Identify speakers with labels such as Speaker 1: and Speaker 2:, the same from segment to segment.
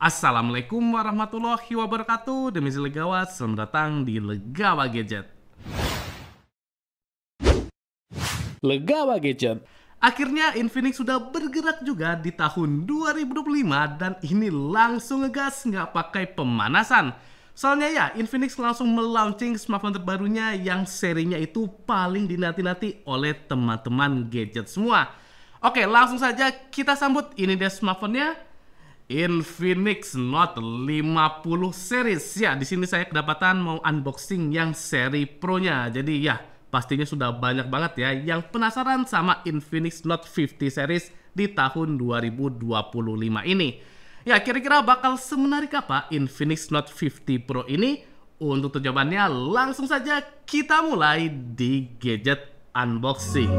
Speaker 1: Assalamualaikum warahmatullahi wabarakatuh. Demi Legawa, selamat datang di Legawa Gadget. Legawa Gadget. Akhirnya Infinix sudah bergerak juga di tahun 2025 dan ini langsung ngegas nggak pakai pemanasan. Soalnya ya, Infinix langsung melaunching smartphone terbarunya yang serinya itu paling dinanti-nanti oleh teman-teman gadget semua. Oke, langsung saja kita sambut. Ini dia smartphone-nya, Infinix Note 50 series. Ya, di sini saya kedapatan mau unboxing yang seri Pro-nya. Jadi ya, pastinya sudah banyak banget ya yang penasaran sama Infinix Note 50 series di tahun 2025 ini. Ya, kira-kira bakal semenarik apa Infinix Note 50 Pro ini? Untuk jawabannya langsung saja kita mulai di gadget unboxing.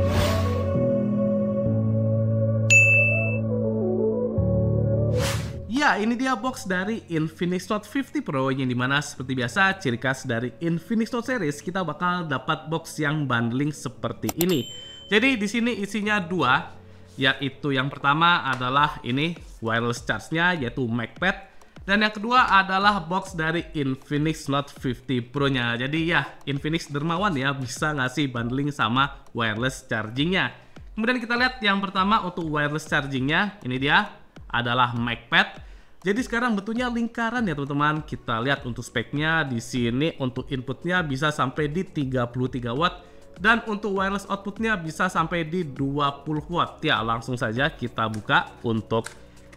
Speaker 1: Ya, ini dia box dari Infinix Note 50 Pro yang dimana seperti biasa ciri khas dari Infinix Note series kita bakal dapat box yang bundling seperti ini. Jadi di sini isinya dua, yaitu yang pertama adalah ini wireless charge-nya yaitu MagPad, dan yang kedua adalah box dari Infinix Note 50 Pro-nya. Jadi ya, Infinix dermawan ya bisa ngasih bundling sama wireless charging-nya. Kemudian kita lihat yang pertama untuk wireless charging-nya, ini dia adalah MagPad. Jadi sekarang bentuknya lingkaran ya teman-teman. Kita lihat untuk speknya di sini untuk inputnya bisa sampai di 33 watt dan untuk wireless outputnya bisa sampai di 20 watt. Ya, langsung saja kita buka untuk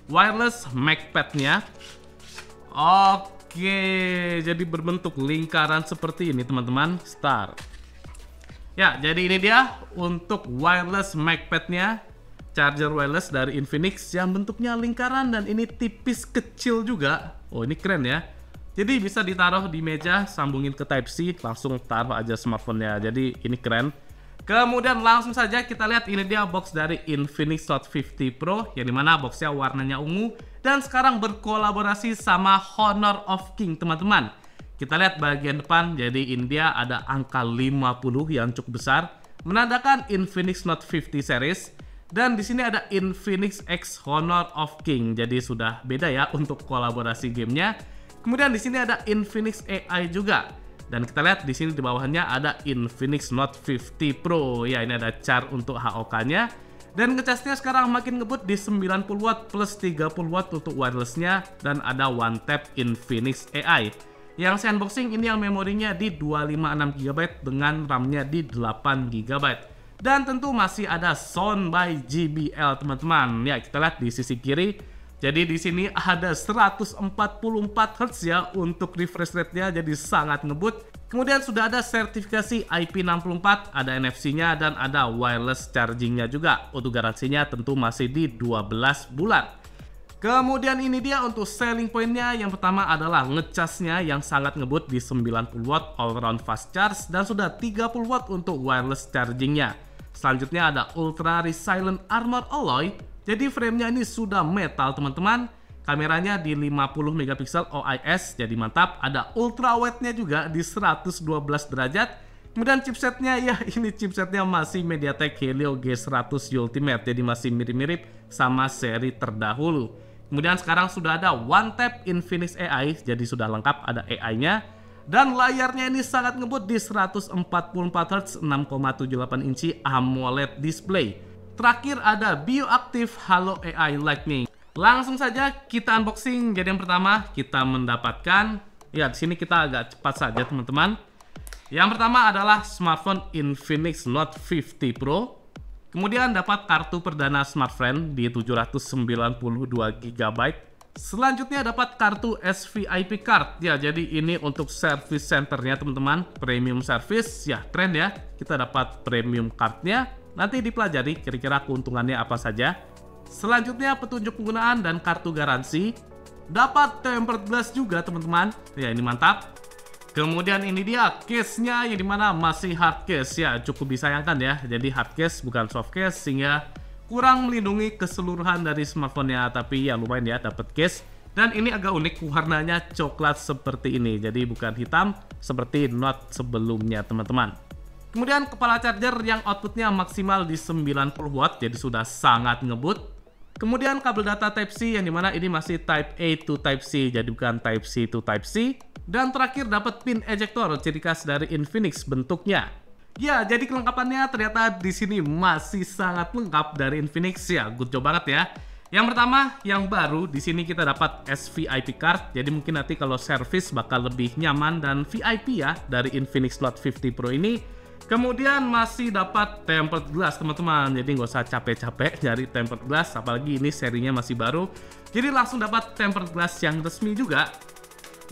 Speaker 1: wireless MagPad-nya. Oke, jadi berbentuk lingkaran seperti ini teman-teman. Start. Ya, jadi ini dia untuk wireless MagPad-nya. Charger wireless dari Infinix yang bentuknya lingkaran dan ini tipis kecil juga. Oh, ini keren ya. Jadi bisa ditaruh di meja, sambungin ke Type-C, langsung taruh aja smartphone-nya. Jadi ini keren. Kemudian langsung saja kita lihat ini dia box dari Infinix Note 50 Pro yang dimana boxnya warnanya ungu dan sekarang berkolaborasi sama Honor of King teman-teman. Kita lihat bagian depan, jadi ini dia ada angka 50 yang cukup besar menandakan Infinix Note 50 series. Dan di sini ada Infinix X Honor of King. Jadi sudah beda ya untuk kolaborasi gamenya. Kemudian di sini ada Infinix AI juga. Dan kita lihat di sini di bawahnya ada Infinix Note 50 Pro. Ya, ini ada chart untuk HOK-nya. Dan ngecasnya sekarang makin ngebut di 90 watt plus 30 watt untuk wirelessnya. Dan ada One Tap Infinix AI. Yang saya unboxing ini yang memorinya di 256 GB dengan RAM-nya di 8 GB. Dan tentu masih ada sound by JBL teman-teman. Ya, kita lihat di sisi kiri. Jadi di sini ada 144 Hz ya untuk refresh rate-nya, jadi sangat ngebut. Kemudian sudah ada sertifikasi IP64, ada NFC-nya dan ada wireless charging-nya juga. Untuk garansinya tentu masih di 12 bulan. Kemudian ini dia untuk selling point-nya. Yang pertama adalah ngecasnya yang sangat ngebut di 90 watt all round fast charge dan sudah 30 watt untuk wireless charging-nya. Selanjutnya ada Ultra Resilient Armor Alloy. Jadi framenya ini sudah metal teman-teman. Kameranya di 50 megapiksel OIS, jadi mantap. Ada ultra wide-nya juga di 112 derajat. Kemudian chipsetnya ya, ini chipsetnya masih MediaTek Helio G100 Ultimate, jadi masih mirip-mirip sama seri terdahulu. Kemudian sekarang sudah ada One Tap Infinix AI, jadi sudah lengkap ada AI-nya. Dan layarnya ini sangat ngebut di 144 Hz 6,78 inci AMOLED display. Terakhir ada Bioactive Halo AI Lightning. Langsung saja kita unboxing. Jadi yang pertama kita mendapatkan, ya di sini kita agak cepat saja teman-teman. Yang pertama adalah smartphone Infinix Note 50 Pro. Kemudian dapat kartu perdana smartphone di 792 GB. Selanjutnya dapat kartu SVIP card. Ya, jadi ini untuk service centernya teman-teman, premium service. Ya, keren ya. Kita dapat premium cardnya. Nanti dipelajari kira-kira keuntungannya apa saja. Selanjutnya petunjuk penggunaan dan kartu garansi. Dapat tempered glass juga teman-teman. Ya, ini mantap. Kemudian ini dia case-nya yang dimana masih hard case. Ya, cukup disayangkan ya. Jadi hard case bukan soft case sehingga kurang melindungi keseluruhan dari smartphone-nya, tapi ya lumayan ya dapat case. Dan ini agak unik, warnanya coklat seperti ini, jadi bukan hitam seperti Note sebelumnya teman-teman. Kemudian kepala charger yang outputnya maksimal di 90 watt, jadi sudah sangat ngebut. Kemudian kabel data Type-C yang dimana ini masih Type A to Type-C, jadi bukan Type-C to Type-C. Dan terakhir dapat pin ejector, ciri khas dari Infinix bentuknya. Ya, jadi kelengkapannya ternyata di sini masih sangat lengkap dari Infinix ya, good job banget ya. Yang pertama, yang baru di sini kita dapat SVIP card, jadi mungkin nanti kalau service bakal lebih nyaman dan VIP ya dari Infinix Note 50 Pro ini. Kemudian masih dapat tempered glass teman-teman, jadi nggak usah capek-capek cari tempered glass, apalagi ini serinya masih baru. Jadi langsung dapat tempered glass yang resmi juga.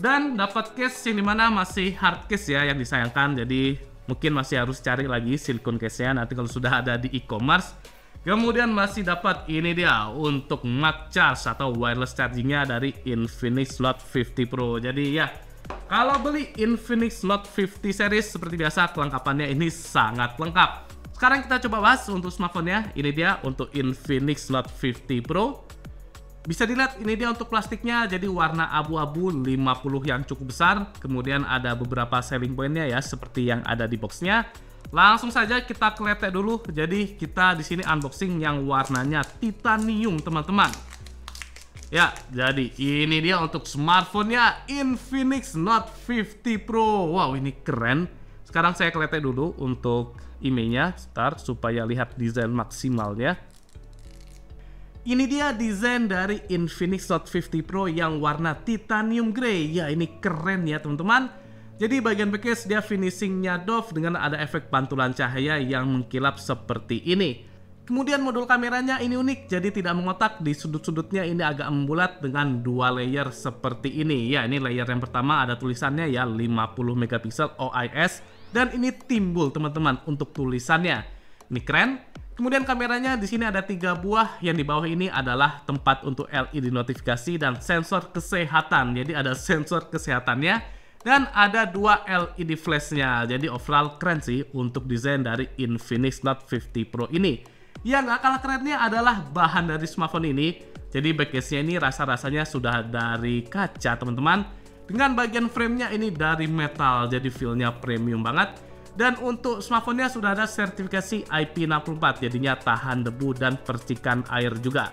Speaker 1: Dan dapat case yang dimana masih hard case ya, yang disayangkan, jadi mungkin masih harus cari lagi silikon case-nya nanti kalau sudah ada di e-commerce. Kemudian masih dapat ini dia untuk Mac Charge atau wireless chargingnya dari Infinix Note 50 Pro. Jadi ya, kalau beli Infinix Note 50 series seperti biasa kelengkapannya ini sangat lengkap. Sekarang kita coba bahas untuk smartphone-nya. Ini dia untuk Infinix Note 50 Pro. Bisa dilihat ini dia untuk plastiknya, jadi warna abu-abu 50 yang cukup besar. Kemudian ada beberapa selling point-nya ya seperti yang ada di box-nya. Langsung saja kita keletek dulu. Jadi kita di sini unboxing yang warnanya titanium teman-teman. Ya, jadi ini dia untuk smartphone-nya Infinix Note 50 Pro. Wow, ini keren. Sekarang saya keletek dulu untuk IMEI-nya, start supaya lihat desain maksimalnya. Ini dia desain dari Infinix Note 50 Pro yang warna titanium grey. Ya, ini keren ya teman-teman. Jadi bagian backcase dia finishingnya doff dengan ada efek pantulan cahaya yang mengkilap seperti ini. Kemudian modul kameranya ini unik, jadi tidak mengotak, di sudut-sudutnya ini agak membulat dengan dua layer seperti ini. Ya, ini layer yang pertama ada tulisannya ya 50 megapiksel OIS, dan ini timbul teman-teman untuk tulisannya. Ini keren. Kemudian kameranya di sini ada 3 buah, yang di bawah ini adalah tempat untuk LED notifikasi dan sensor kesehatan. Jadi ada sensor kesehatannya dan ada 2 LED flashnya. Jadi overall keren sih untuk desain dari Infinix Note 50 Pro ini. Yang gak kalah kerennya adalah bahan dari smartphone ini. Jadi backcase-nya ini rasa-rasanya sudah dari kaca teman-teman. Dengan bagian frame-nya ini dari metal, jadi feel-nya premium banget. Dan untuk smartphone-nya sudah ada sertifikasi IP64, jadinya tahan debu dan percikan air juga.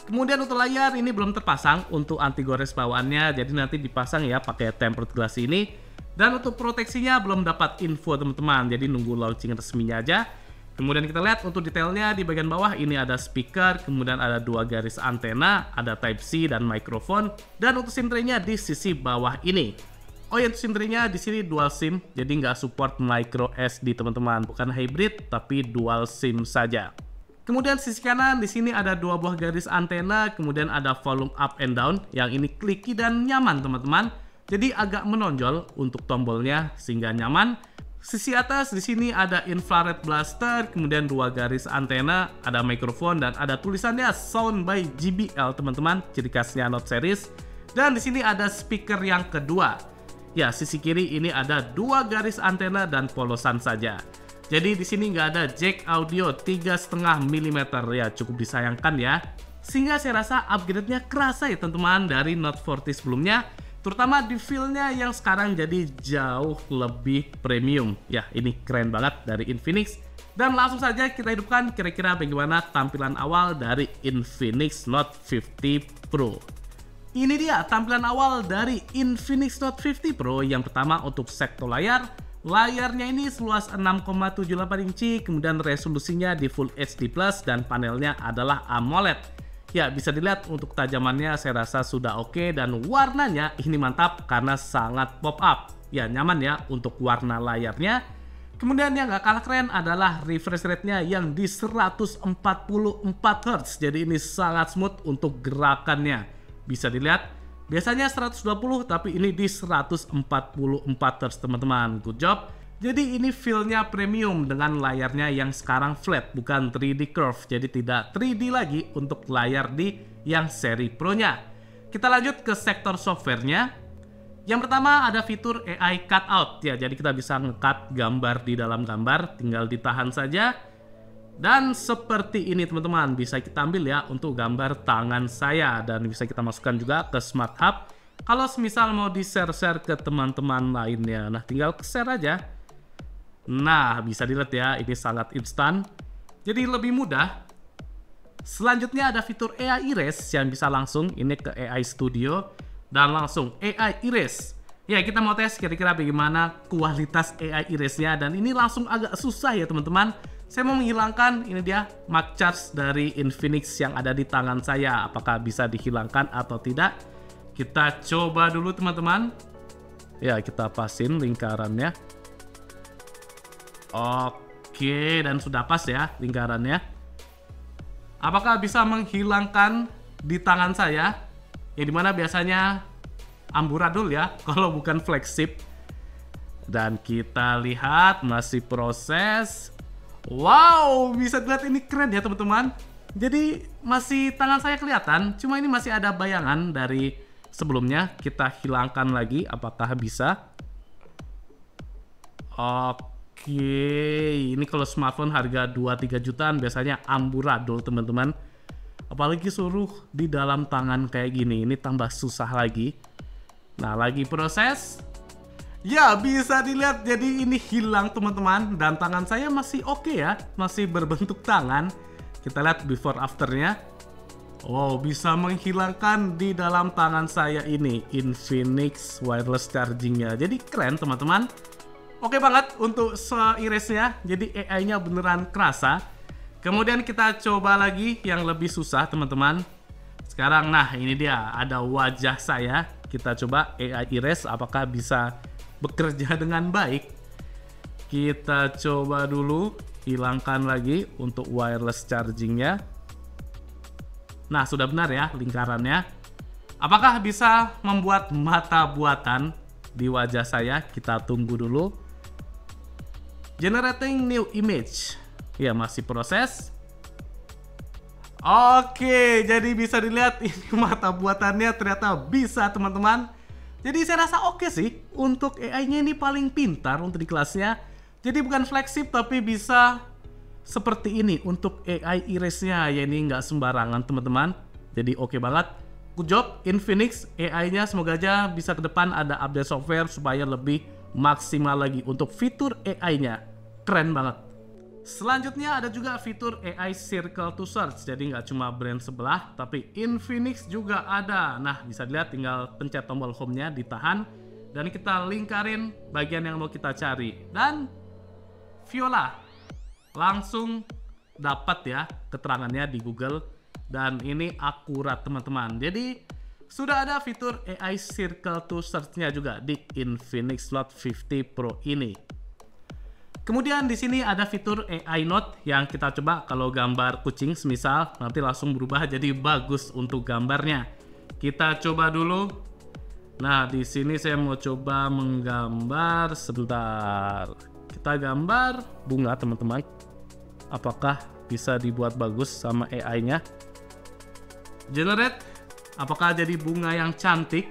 Speaker 1: Kemudian untuk layar ini belum terpasang untuk anti gores bawaannya, jadi nanti dipasang ya pakai tempered glass ini. Dan untuk proteksinya belum dapat info teman-teman, jadi nunggu launching resminya aja. Kemudian kita lihat untuk detailnya di bagian bawah ini ada speaker, kemudian ada 2 garis antena, ada Type-C dan mikrofon, dan untuk SIM tray-nya di sisi bawah ini. Oh ya, untuk SIM tray-nya di sini dual SIM, jadi nggak support micro SD teman-teman, bukan hybrid tapi dual SIM saja. Kemudian sisi kanan di sini ada 2 buah garis antena, kemudian ada volume up and down, yang ini clicky dan nyaman teman-teman. Jadi agak menonjol untuk tombolnya sehingga nyaman. Sisi atas di sini ada infrared blaster, kemudian 2 garis antena, ada mikrofon dan ada tulisannya Sound by JBL teman-teman, ciri khasnya Note series. Dan di sini ada speaker yang kedua. Ya, sisi kiri ini ada 2 garis antena dan polosan saja. Jadi di sini nggak ada jack audio 3,5 mm ya, cukup disayangkan ya. Sehingga saya rasa upgrade-nya kerasa ya teman-teman dari Note 40 sebelumnya. Terutama di feel-nya yang sekarang jadi jauh lebih premium. Ya, ini keren banget dari Infinix. Dan langsung saja kita hidupkan kira-kira bagaimana tampilan awal dari Infinix Note 50 Pro. Ini dia tampilan awal dari Infinix Note 50 Pro. Yang pertama untuk sektor layar. Layarnya ini seluas 6,78 inci, kemudian resolusinya di Full HD+, dan panelnya adalah AMOLED. Ya, bisa dilihat untuk tajamannya saya rasa sudah oke, dan warnanya ini mantap karena sangat pop up. Ya, nyaman ya untuk warna layarnya. Kemudian yang gak kalah keren adalah refresh rate-nya yang di 144 Hz. Jadi ini sangat smooth untuk gerakannya. Bisa dilihat, biasanya 120 tapi ini di 144 Hz teman-teman. Good job. Jadi ini feel-nya premium dengan layarnya yang sekarang flat, bukan 3D curve. Jadi tidak 3D lagi untuk layar di yang seri Pro-nya. Kita lanjut ke sektor software-nya. Yang pertama ada fitur AI Cutout. Ya, jadi kita bisa nge-cut gambar di dalam gambar, tinggal ditahan saja. Dan seperti ini teman-teman, bisa kita ambil ya untuk gambar tangan saya. Dan bisa kita masukkan juga ke Smart Hub. Kalau semisal mau di-share-share ke teman-teman lainnya, nah tinggal share aja. Nah, bisa dilihat ya, ini sangat instan. Jadi lebih mudah. Selanjutnya ada fitur AI Erase yang bisa langsung ini ke AI Studio dan langsung AI Erase. Ya, kita mau tes kira-kira bagaimana kualitas AI Erase-nya, dan ini langsung agak susah ya teman-teman. Saya mau menghilangkan, ini dia Mark Charge dari Infinix yang ada di tangan saya. Apakah bisa dihilangkan atau tidak? Kita coba dulu teman-teman. Ya, kita pasin lingkarannya. Oke, dan sudah pas ya lingkarannya. Apakah bisa menghilangkan di tangan saya? Yang dimana biasanya amburadul ya, kalau bukan flagship. Dan kita lihat masih proses. Wow, bisa dilihat ini keren ya teman-teman. Jadi masih tangan saya kelihatan, cuma ini masih ada bayangan dari sebelumnya. Kita hilangkan lagi, apakah bisa? Oke, ini kalau smartphone harga 2-3 jutaan biasanya amburadul teman-teman. Apalagi suruh di dalam tangan kayak gini, ini tambah susah lagi. Nah, lagi proses. Ya, bisa dilihat jadi ini hilang teman-teman, dan tangan saya masih oke ya, masih berbentuk tangan. Kita lihat before afternya. Wow, bisa menghilangkan di dalam tangan saya ini Infinix wireless chargingnya. Jadi keren teman-teman. Oke banget untuk se-erase-nya, jadi AI-nya beneran kerasa. Kemudian kita coba lagi yang lebih susah teman-teman. Sekarang, nah ini dia, ada wajah saya. Kita coba AI Erase, apakah bisa bekerja dengan baik. Kita coba dulu, hilangkan lagi untuk wireless chargingnya. Nah, sudah benar ya lingkarannya. Apakah bisa membuat mata buatan di wajah saya? Kita tunggu dulu. Generating new image. Ya, masih proses. Oke, jadi bisa dilihat ini mata buatannya ternyata bisa teman-teman. Jadi saya rasa oke sih, untuk AI-nya ini paling pintar untuk di kelasnya. Jadi bukan flagship tapi bisa seperti ini untuk AI Erase-nya. Ya, ini nggak sembarangan teman-teman. Jadi oke banget. Good job Infinix, AI-nya semoga aja bisa ke depan ada update software supaya lebih maksimal lagi untuk fitur AI-nya. Keren banget. Selanjutnya ada juga fitur AI Circle to Search. Jadi nggak cuma brand sebelah, tapi Infinix juga ada. Nah, bisa dilihat tinggal pencet tombol home-nya, ditahan, dan kita lingkarin bagian yang mau kita cari. Dan Viola langsung dapat ya keterangannya di Google. Dan ini akurat teman-teman. Jadi sudah ada fitur AI Circle to Search-nya juga di Infinix Note 50 Pro ini. Kemudian di sini ada fitur AI Note yang kita coba kalau gambar kucing semisal nanti langsung berubah jadi bagus untuk gambarnya. Kita coba dulu. Nah, di sini saya mau coba menggambar sebentar. Kita gambar bunga, teman-teman. Apakah bisa dibuat bagus sama AI-nya? Generate. Apakah jadi bunga yang cantik?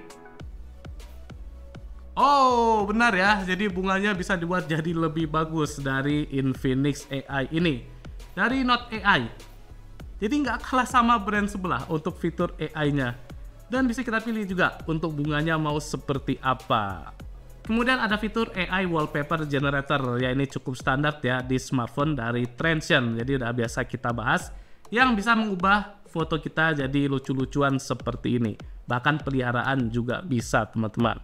Speaker 1: Oh, benar ya. Jadi bunganya bisa dibuat jadi lebih bagus dari Infinix AI ini. Dari Note AI. Jadi nggak kalah sama brand sebelah untuk fitur AI-nya. Dan bisa kita pilih juga untuk bunganya mau seperti apa. Kemudian ada fitur AI Wallpaper Generator. Ya, ini cukup standar ya di smartphone dari Transsion. Jadi udah biasa kita bahas. Yang bisa mengubah foto kita jadi lucu-lucuan seperti ini. Bahkan peliharaan juga bisa, teman-teman.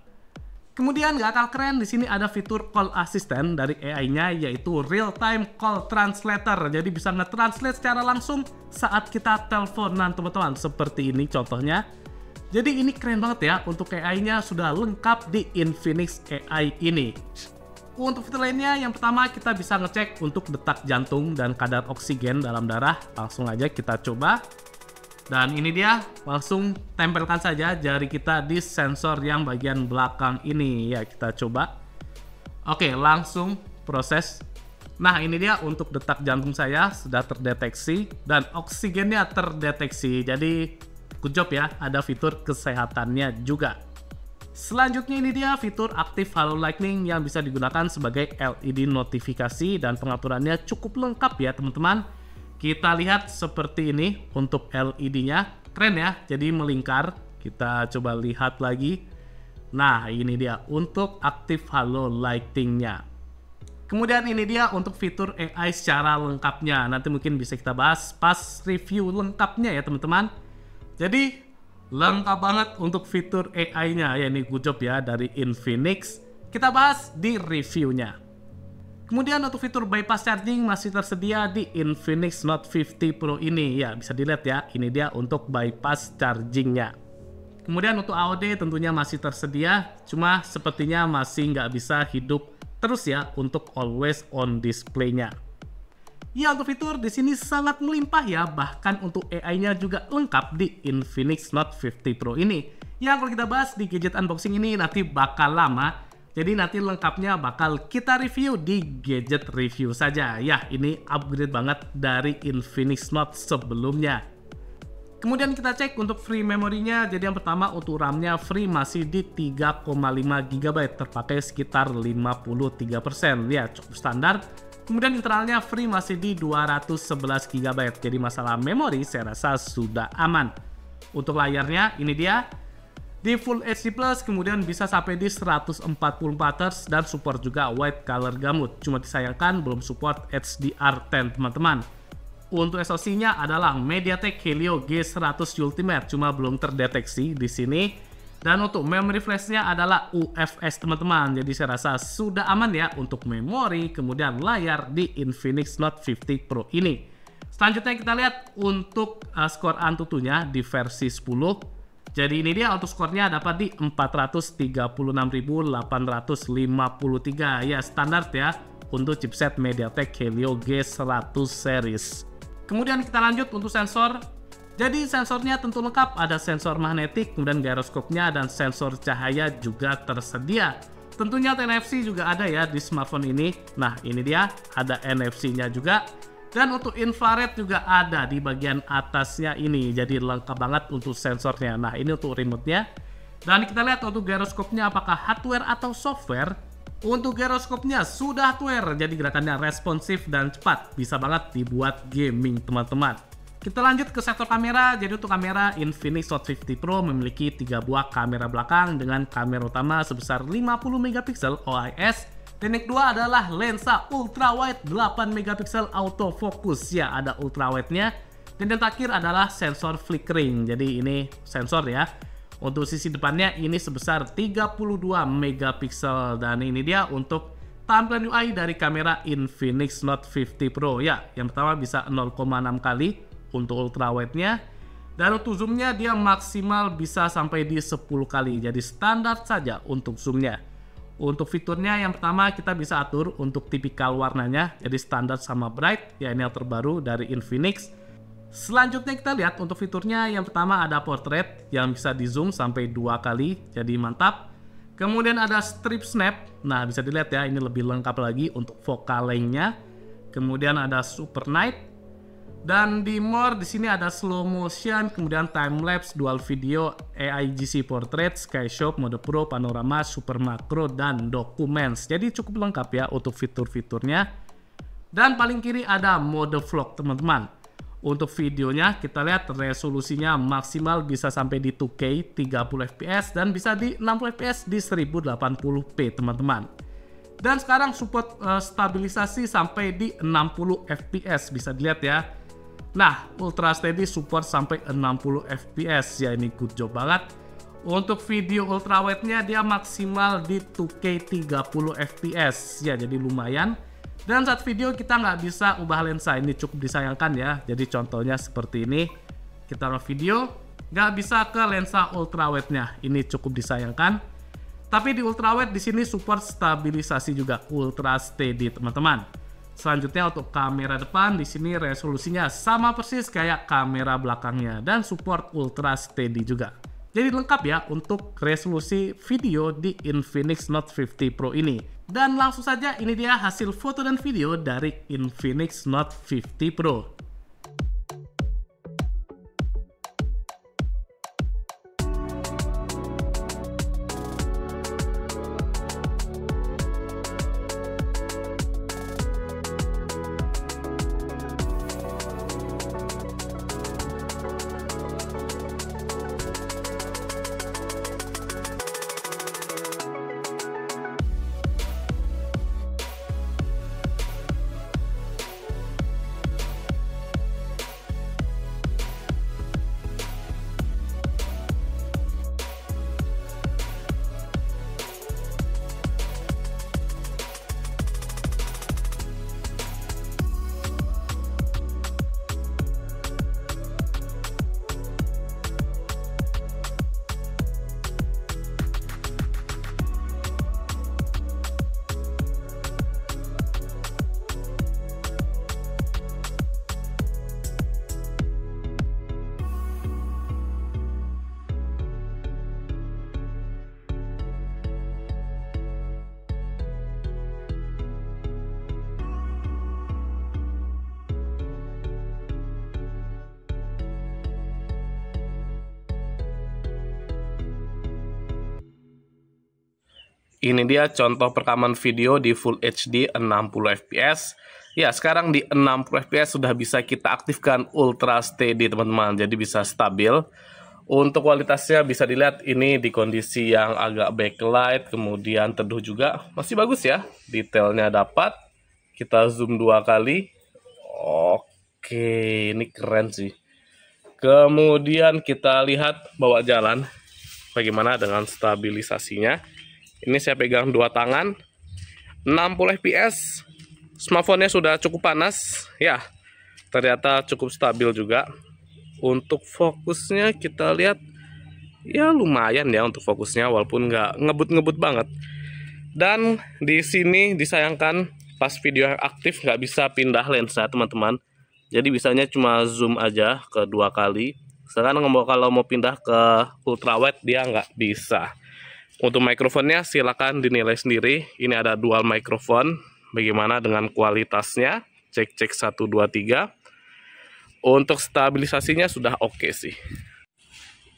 Speaker 1: Kemudian gak kalah keren, di sini ada fitur Call Assistant dari AI-nya, yaitu Real Time Call Translator. Jadi bisa nge-translate secara langsung saat kita teleponan teman-teman. Seperti ini contohnya. Jadi ini keren banget ya, untuk AI-nya sudah lengkap di Infinix AI ini. Untuk fitur lainnya, yang pertama kita bisa ngecek untuk detak jantung dan kadar oksigen dalam darah. Langsung aja kita coba. Dan ini dia, langsung tempelkan saja jari kita di sensor yang bagian belakang ini. Ya, kita coba. Oke, langsung proses. Nah, ini dia untuk detak jantung saya sudah terdeteksi dan oksigennya terdeteksi. Jadi, good job ya, ada fitur kesehatannya juga. Selanjutnya ini dia fitur Active Halo Lightning yang bisa digunakan sebagai LED notifikasi dan pengaturannya cukup lengkap ya teman-teman. Kita lihat seperti ini untuk LED-nya. Keren ya, jadi melingkar. Kita coba lihat lagi. Nah, ini dia untuk Active Halo Lighting-nya. Kemudian ini dia untuk fitur AI secara lengkapnya. Nanti mungkin bisa kita bahas pas review lengkapnya ya teman-teman. Jadi lengkap banget untuk fitur AI-nya. Ya ini good job ya dari Infinix. Kita bahas di reviewnya. Kemudian untuk fitur bypass charging masih tersedia di Infinix Note 50 Pro ini. Ya bisa dilihat ya, ini dia untuk bypass chargingnya. Kemudian untuk AOD tentunya masih tersedia, cuma sepertinya masih nggak bisa hidup terus ya untuk always on display-nya. Ya untuk fitur di sini sangat melimpah ya, bahkan untuk AI-nya juga lengkap di Infinix Note 50 Pro ini. Yang kalau kita bahas di gadget unboxing ini nanti bakal lama, jadi nanti lengkapnya bakal kita review di gadget review saja. Ya ini upgrade banget dari Infinix Note sebelumnya. Kemudian kita cek untuk free memorinya. Jadi yang pertama untuk RAM-nya free masih di 3,5 GB, terpakai sekitar 53%. Ya cukup standar. Kemudian internalnya free masih di 211 GB. Jadi masalah memori saya rasa sudah aman. Untuk layarnya ini dia di Full HD Plus, kemudian bisa sampai di 144 Hz dan support juga white color gamut. Cuma disayangkan belum support HDR10 teman-teman. Untuk SoC-nya adalah MediaTek Helio G100 Ultimate, cuma belum terdeteksi di sini. Dan untuk memory flash-nya adalah UFS teman-teman. Jadi saya rasa sudah aman ya untuk memori, kemudian layar di Infinix Note 50 Pro ini. Selanjutnya kita lihat untuk skor Antutunya di versi 10. Jadi ini dia untuk skornya dapat di 436.853. Ya standar ya untuk chipset MediaTek Helio G100 series. Kemudian kita lanjut untuk sensor. Jadi sensornya tentu lengkap, ada sensor magnetik, kemudian gyroskopnya dan sensor cahaya juga tersedia. Tentunya NFC juga ada ya di smartphone ini. Nah ini dia, ada NFC-nya juga. Dan untuk infrared juga ada di bagian atasnya ini. Jadi lengkap banget untuk sensornya. Nah ini untuk remote-nya. Dan kita lihat untuk gyroskopnya apakah hardware atau software. Untuk gyroskopnya sudah hardware, jadi gerakannya responsif dan cepat. Bisa banget dibuat gaming teman-teman. Kita lanjut ke sektor kamera. Jadi untuk kamera, Infinix Note 50 Pro memiliki 3 buah kamera belakang dengan kamera utama sebesar 50 MP OIS. Dan yang kedua adalah lensa ultrawide 8 MP autofocus. Ya, ada ultrawide-nya. Dan yang terakhir adalah sensor flickering. Jadi ini sensor ya. Untuk sisi depannya ini sebesar 32 MP. Dan ini dia untuk tampilan UI dari kamera Infinix Note 50 Pro. Ya, yang pertama bisa 0,6 kali untuk ultrawide-nya. Dan untuk zoom-nya dia maksimal bisa sampai di 10 kali. Jadi standar saja untuk zoom-nya. Untuk fiturnya yang pertama kita bisa atur untuk tipikal warnanya. Jadi standar sama bright. Ya ini yang terbaru dari Infinix. Selanjutnya kita lihat untuk fiturnya, yang pertama ada portrait yang bisa di zoom sampai 2 kali, jadi mantap. Kemudian ada strip snap, nah bisa dilihat ya ini lebih lengkap lagi untuk focal length-nya. Kemudian ada super night, dan di more di sini ada slow motion, kemudian time lapse, dual video, AIGC portrait, sky shot, mode pro, panorama, super macro, dan documents. Jadi cukup lengkap ya untuk fitur-fiturnya. Dan paling kiri ada mode vlog teman-teman. Untuk videonya kita lihat resolusinya maksimal bisa sampai di 2K 30 fps dan bisa di 60 fps di 1080p teman-teman. Dan sekarang support stabilisasi sampai di 60 fps bisa dilihat ya. Nah Ultra Steady support sampai 60 fps ya, ini good job banget. Untuk video ultrawide-nya dia maksimal di 2K 30 fps ya, jadi lumayan. Dan saat video kita nggak bisa ubah lensa, ini cukup disayangkan ya. Jadi contohnya seperti ini, kita taruh video, nggak bisa ke lensa ultrawide-nya, ini cukup disayangkan. Tapi di ultrawide di sini support stabilisasi juga Ultra Steady teman-teman. Selanjutnya untuk kamera depan di sini resolusinya sama persis kayak kamera belakangnya dan support Ultra Steady juga. Jadi lengkap ya untuk resolusi video di Infinix Note 50 Pro ini. Dan langsung saja ini dia hasil foto dan video dari Infinix Note 50 Pro. ini dia contoh perekaman video di Full HD 60 fps. Ya, sekarang di 60 fps sudah bisa kita aktifkan Ultra Steady teman-teman, jadi bisa stabil. Untuk kualitasnya bisa dilihat ini di kondisi yang agak backlight, kemudian teduh juga masih bagus ya. Detailnya dapat. Kita zoom 2 kali. Oke, ini keren sih. Kemudian kita lihat bawa jalan bagaimana dengan stabilisasinya. Ini saya pegang 2 tangan. 60 fps. Smartphone-nya sudah cukup panas. Ya, ternyata cukup stabil juga. Untuk fokusnya kita lihat ya lumayan ya untuk fokusnya, walaupun nggak ngebut-ngebut banget. Dan di sini disayangkan pas video aktif nggak bisa pindah lensa teman-teman. Jadi bisanya cuma zoom aja ke 2 kali. Sekarang kalau mau pindah ke ultra wide dia nggak bisa. Untuk mikrofonnya silakan dinilai sendiri. Ini ada dual mikrofon. Bagaimana dengan kualitasnya? Cek 1 2 3. Untuk stabilisasinya sudah oke sih.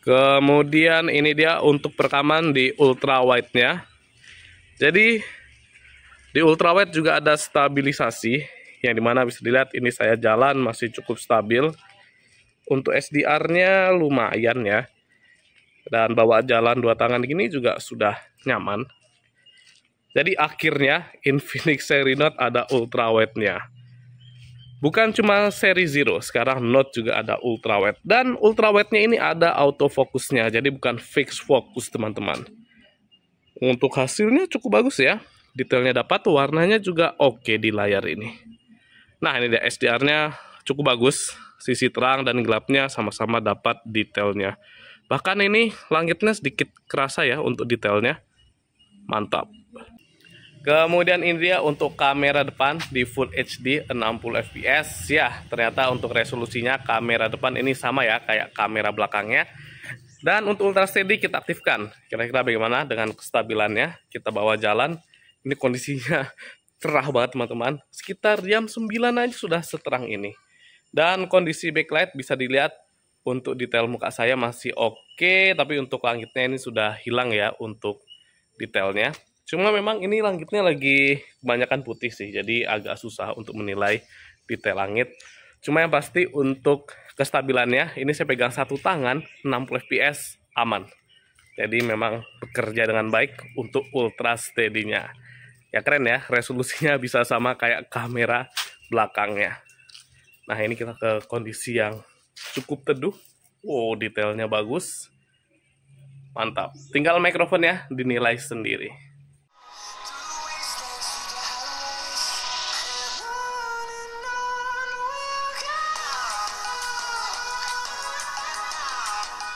Speaker 1: Kemudian ini dia untuk perekaman di ultra wide-nya. Jadi di ultra wide juga ada stabilisasi yang dimana bisa dilihat ini saya jalan masih cukup stabil. Untuk SDR-nya lumayan ya. Dan bawa jalan 2 tangan gini juga sudah nyaman. Jadi akhirnya Infinix seri Note ada ultra wide-nya. Bukan cuma seri Zero, sekarang Note juga ada ultrawide. Dan ultrawide-nya ini ada autofokusnya, jadi bukan fix fokus teman-teman. Untuk hasilnya cukup bagus ya. Detailnya dapat, warnanya juga oke di layar ini. Nah ini dia SDR-nya cukup bagus. Sisi terang dan gelapnya sama-sama dapat detailnya. Bahkan ini langitnya sedikit kerasa ya untuk detailnya. Mantap. Kemudian ini dia untuk kamera depan di Full HD 60 fps. Ya, ternyata untuk resolusinya kamera depan ini sama ya kayak kamera belakangnya. Dan untuk Ultra Steady kita aktifkan. Kira-kira bagaimana dengan kestabilannya? Kita bawa jalan. Ini kondisinya cerah banget teman-teman. Sekitar jam 9 aja sudah seterang ini. Dan kondisi backlight bisa dilihat untuk detail muka saya masih oke, tapi untuk langitnya ini sudah hilang ya untuk detailnya. Cuma memang ini langitnya lagi kebanyakan putih sih, jadi agak susah untuk menilai detail langit. Cuma yang pasti untuk kestabilannya, ini saya pegang 1 tangan, 60 fps aman. Jadi memang bekerja dengan baik untuk Ultra Steady-nya. Ya keren ya, resolusinya bisa sama kayak kamera belakangnya. Nah ini kita ke kondisi yang cukup teduh. Wow, detailnya bagus. Mantap. Tinggal mikrofonnya dinilai sendiri.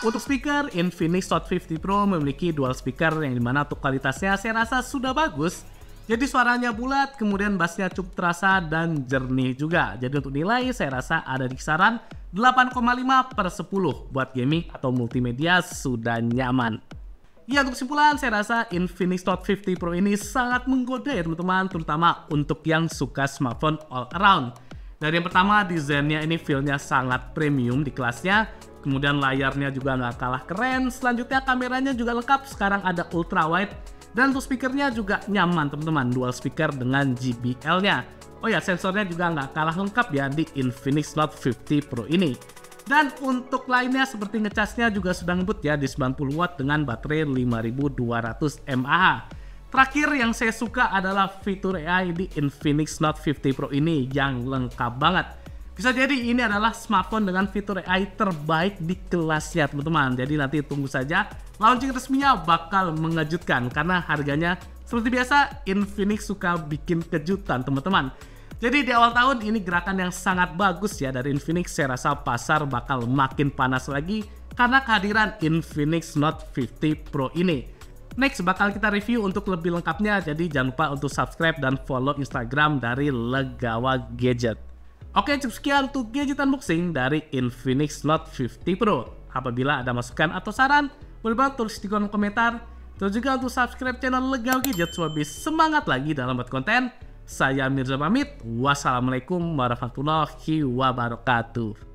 Speaker 2: Untuk speaker, Infinix Note 50 Pro memiliki dual speaker yang dimana untuk kualitasnya saya rasa sudah bagus. Jadi suaranya bulat, kemudian bassnya cukup terasa dan jernih juga. Jadi untuk nilai saya rasa ada di kisaran 8,5/10 buat gaming atau multimedia sudah nyaman. Ya untuk kesimpulan saya rasa Infinix Note 50 Pro ini sangat menggoda ya teman-teman, terutama untuk yang suka smartphone all around. Dari yang pertama desainnya ini feel-nya sangat premium di kelasnya. Kemudian layarnya juga nggak kalah keren. Selanjutnya kameranya juga lengkap, sekarang ada ultra wide. Dan untuk speakernya juga nyaman teman-teman, dual speaker dengan JBL-nya. Oh ya, sensornya juga nggak kalah lengkap ya di Infinix Note 50 Pro ini. Dan untuk lainnya seperti ngecasnya juga sudah ngebut ya di 90 watt dengan baterai 5200 mAh. Terakhir yang saya suka adalah fitur AI di Infinix Note 50 Pro ini yang lengkap banget. Bisa jadi ini adalah smartphone dengan fitur AI terbaik di kelasnya teman-teman. Jadi nanti tunggu saja, launching resminya bakal mengejutkan karena harganya seperti biasa Infinix suka bikin kejutan teman-teman. Jadi di awal tahun ini gerakan yang sangat bagus ya dari Infinix. Saya rasa pasar bakal makin panas lagi karena kehadiran Infinix Note 50 Pro ini. Next bakal kita review untuk lebih lengkapnya, jadi jangan lupa untuk subscribe dan follow Instagram dari Legawa Gadget. Oke, cukup sekian untuk gadget unboxing dari Infinix Note 50 Pro. Apabila ada masukan atau saran, boleh banget tulis di kolom komentar. Terus juga untuk subscribe channel Legawa Gadget supaya lebih semangat lagi dalam buat konten. Saya Mirza pamit. Wassalamualaikum warahmatullahi wabarakatuh.